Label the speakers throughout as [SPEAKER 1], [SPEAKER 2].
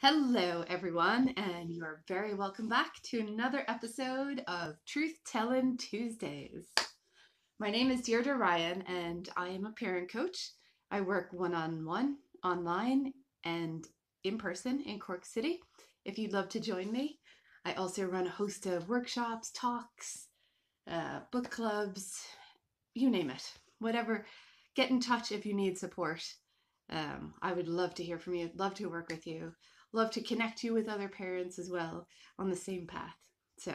[SPEAKER 1] Hello, everyone, and you are very welcome back to another episode of Tellin Tuesdays. My name is Deirdre Ryan, and I am a parent coach. I work one-on-one, online, and in person in Cork City. If you'd love to join me, I also run a host of workshops, talks, book clubs, you name it. Whatever, get in touch if you need support. I would love to hear from you, love to work with you, love to connect you with other parents as well on the same path. So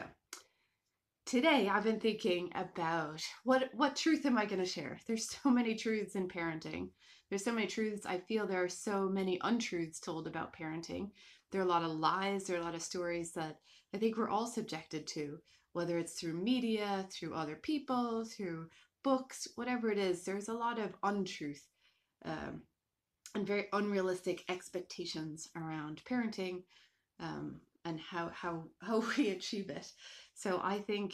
[SPEAKER 1] today I've been thinking about what truth am I going to share? There's so many truths in parenting. There's so many truths. I feel there are so many untruths told about parenting. There are a lot of lies. There are a lot of stories that I think we're all subjected to, whether it's through media, through other people, through books, whatever it is. There's a lot of untruth. And very unrealistic expectations around parenting and how we achieve it. So I think,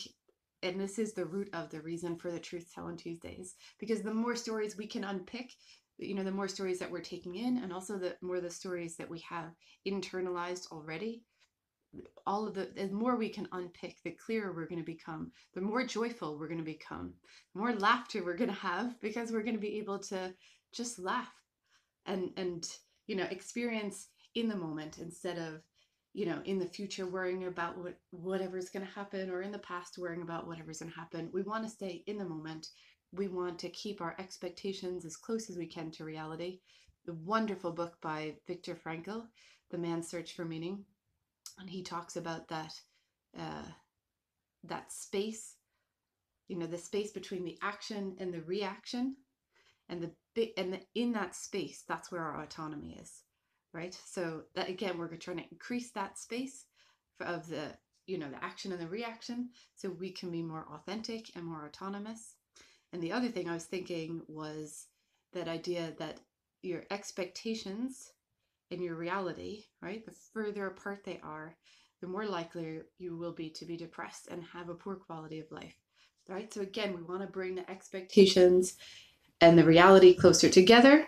[SPEAKER 1] and this is the root of the reason for the Truth Telling Tuesdays, because the more stories we can unpick, the more stories that we're taking in, and also the more the stories that we have internalized already, the more we can unpick, the clearer we're going to become, the more joyful we're going to become, the more laughter we're going to have, because we're going to be able to just laugh and experience in the moment instead of in the future worrying about whatever's going to happen, or in the past worrying about whatever's going to happen. We want to stay in the moment. We want to keep our expectations as close as we can to reality. The wonderful book by Viktor Frankl, The Man's Search for Meaning, and he talks about that space, the space between the action and the reaction, and in that space, that's where our autonomy is, right? So that, again, we're trying to increase that space of the action and the reaction, so we can be more authentic and more autonomous. And the other thing I was thinking was that idea that your expectations and your reality, right, the further apart they are, the more likely you will be to be depressed and have a poor quality of life, right? So again, we want to bring the expectations and the reality closer together.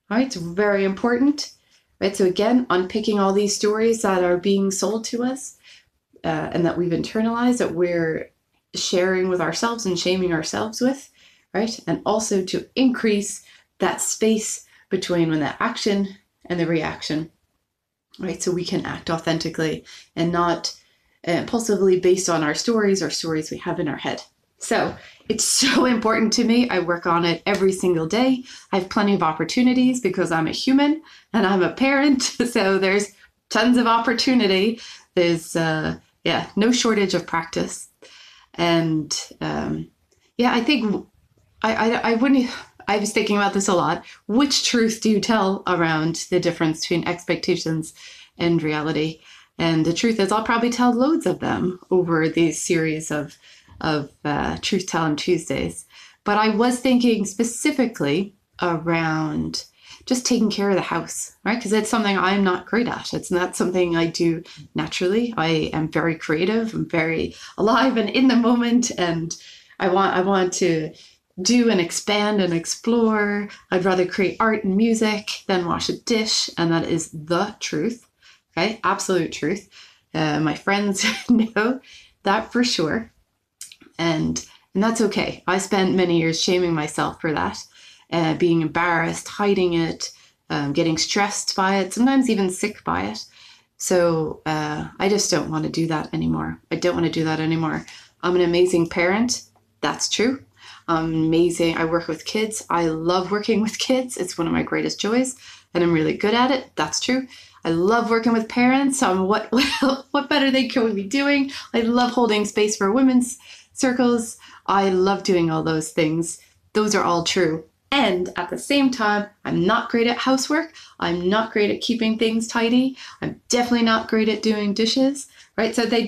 [SPEAKER 1] All right, it's very important, right? So again, unpicking all these stories that are being sold to us and that we've internalized, that we're sharing with ourselves and shaming ourselves with, right? And also to increase that space between when the action and the reaction, right? So we can act authentically and not impulsively based on our stories or stories we have in our head. So it's so important to me. I work on it every single day. I have plenty of opportunities because I'm a human and I'm a parent. So there's tons of opportunity. There's, no shortage of practice. And I think I was thinking about this a lot. Which truth do you tell around the difference between expectations and reality? And the truth is, I'll probably tell loads of them over these series of Truth Telling Tuesdays. But I was thinking specifically around just taking care of the house, right? Because it's something I'm not great at. It's not something I do naturally. I am very creative. I'm very alive and in the moment, and I want to do and expand and explore. I'd rather create art and music than wash a dish, and that is the truth. Okay, absolute truth. My friends know that for sure. And that's okay. I spent many years shaming myself for that, being embarrassed, hiding it, getting stressed by it, sometimes even sick by it. So I just don't want to do that anymore. I'm an amazing parent. That's true. I'm amazing. I work with kids. I love working with kids. It's one of my greatest joys, and I'm really good at it. That's true. I love working with parents. What better they could be doing? I love holding space for women's circles. I love doing all those things. Those are all true. And at the same time, I'm not great at housework. I'm not great at keeping things tidy. I'm definitely not great at doing dishes, right? So the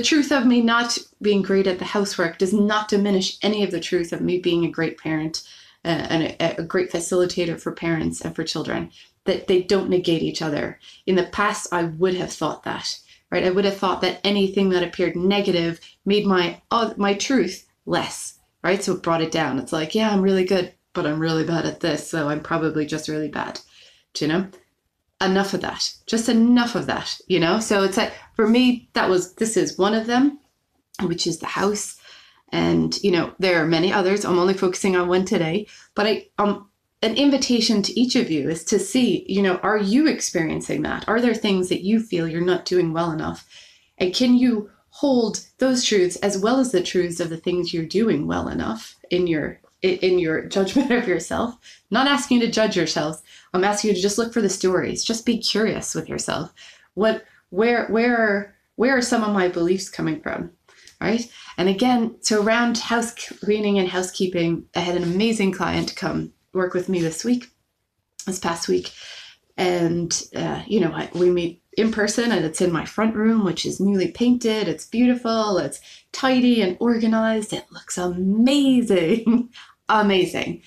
[SPEAKER 1] truth of me not being great at the housework does not diminish any of the truth of me being a great parent and a great facilitator for parents and for children. That they don't negate each other. In the past, I would have thought that, right? I would have thought that anything that appeared negative made my truth less, right? So it brought it down. It's like, yeah, I'm really good, but I'm really bad at this, so I'm probably just really bad, do you know? enough of that, just enough of that, you know? So it's like, for me, this is one of them, which is the house. And, you know, there are many others. I'm only focusing on one today, but an invitation to each of you is to see, you know, are you experiencing that? Are there things that you feel you're not doing well enough? And can you hold those truths as well as the truths of the things you're doing well enough in your judgment of yourself? Not asking you to judge yourselves. I'm asking you to just look for the stories. Just be curious with yourself. Where are some of my beliefs coming from? Right? And again, so around house cleaning and housekeeping, I had an amazing client come work with me this past week. And, you know, we meet in person, and it's in my front room, which is newly painted. It's beautiful. It's tidy and organized. It looks amazing. Amazing.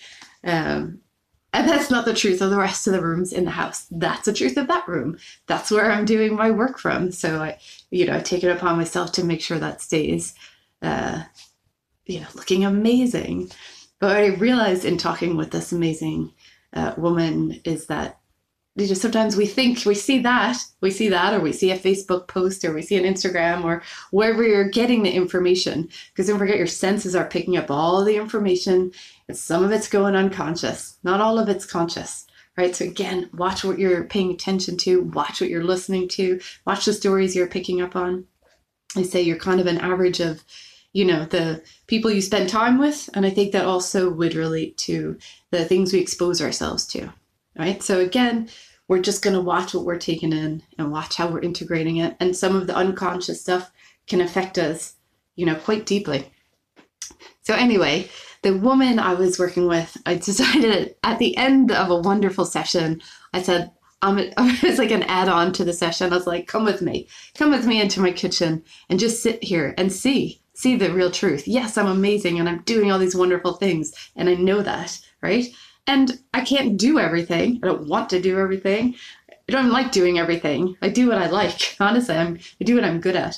[SPEAKER 1] And that's not the truth of the rest of the rooms in the house. That's the truth of that room. That's where I'm doing my work from. So I take it upon myself to make sure that stays, looking amazing. But what I realized in talking with this amazing woman is that, you know, sometimes we think we see that, or we see a Facebook post, or we see an Instagram, or wherever you're getting the information. Because don't forget, your senses are picking up all the information, and some of it's going unconscious. Not all of it's conscious, right? So again, watch what you're paying attention to, watch what you're listening to, watch the stories you're picking up on. I say you're kind of an average of, you know, the people you spend time with, and I think that also would relate to the things we expose ourselves to, right? So again, we're just going to watch what we're taking in and watch how we're integrating it. And some of the unconscious stuff can affect us, you know, quite deeply. So anyway, the woman I was working with, I decided at the end of a wonderful session, I said, it was like an add-on to the session. I was like, come with me into my kitchen and just sit here and see the real truth. Yes, I'm amazing and I'm doing all these wonderful things. And I know that, right? And I can't do everything. I don't want to do everything. I don't like doing everything. I do what I like. Honestly, I do what I'm good at.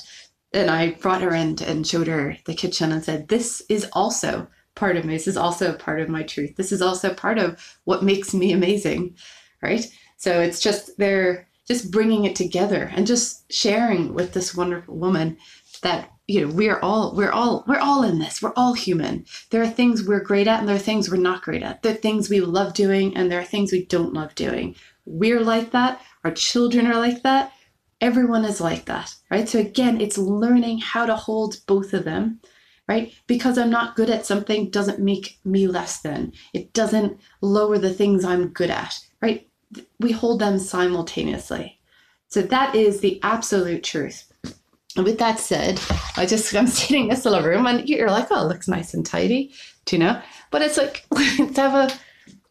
[SPEAKER 1] And I brought her in and showed her the kitchen and said, this is also part of me. This is also part of my truth. This is also part of what makes me amazing, right? So it's just, they're just bringing it together and just sharing with this wonderful woman that, you know, we're all in this. We're all human. There are things we're great at and there are things we're not great at. There are things we love doing and there are things we don't love doing. We're like that. Our children are like that. Everyone is like that, right? So again, it's learning how to hold both of them, right? Because I'm not good at something doesn't make me less than. It doesn't lower the things I'm good at, right? We hold them simultaneously. So that is the absolute truth. And with that said, I'm sitting in this little room and you're like, oh, it looks nice and tidy, do you know? But it's like,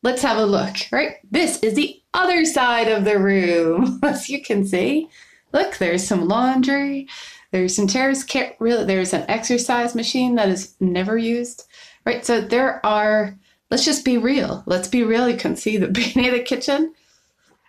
[SPEAKER 1] let's have a look, right? This is the other side of the room, as you can see. Look, there's some laundry, there's some chairs, there's an exercise machine that is never used, right? So let's just be real. Let's be real. You can see the beginning of the kitchen,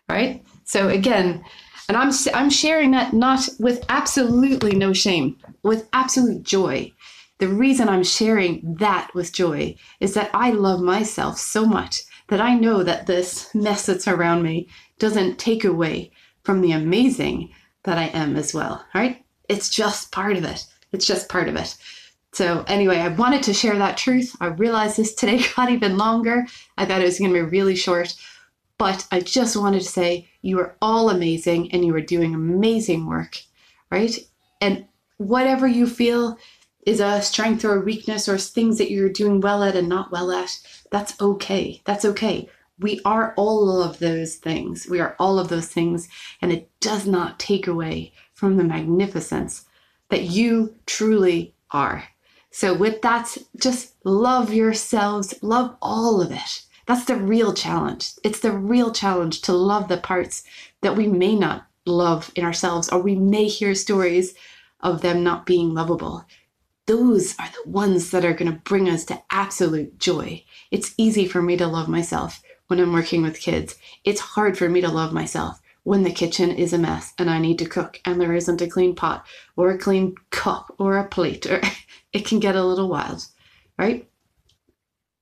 [SPEAKER 1] right? So again, and I'm sharing that not with absolutely no shame, with absolute joy. The reason I'm sharing that with joy is that I love myself so much that I know that this mess that's around me doesn't take away from the amazing that I am as well, right? It's just part of it. It's just part of it. So anyway, I wanted to share that truth. I realized this today got even longer. I thought it was going to be really short, but I just wanted to say you are all amazing and you are doing amazing work, right? And whatever you feel is a strength or a weakness or things that you're doing well at and not well at, that's okay. That's okay. We are all of those things. We are all of those things, and it does not take away from the magnificence that you truly are. So with that, just love yourselves, love all of it. That's the real challenge. It's the real challenge to love the parts that we may not love in ourselves, or we may hear stories of them not being lovable. Those are the ones that are going to bring us to absolute joy. It's easy for me to love myself when I'm working with kids. It's hard for me to love myself when the kitchen is a mess and I need to cook and there isn't a clean pot or a clean cup or a plate, or it can get a little wild, right?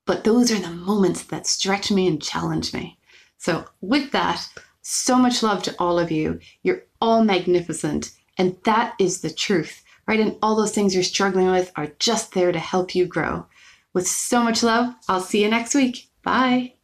[SPEAKER 1] But those are the moments that stretch me and challenge me. So with that, So much love to all of you. You're all magnificent. And that is the truth, right? And all those things you're struggling with are just there to help you grow. With so much love, I'll see you next week. Bye.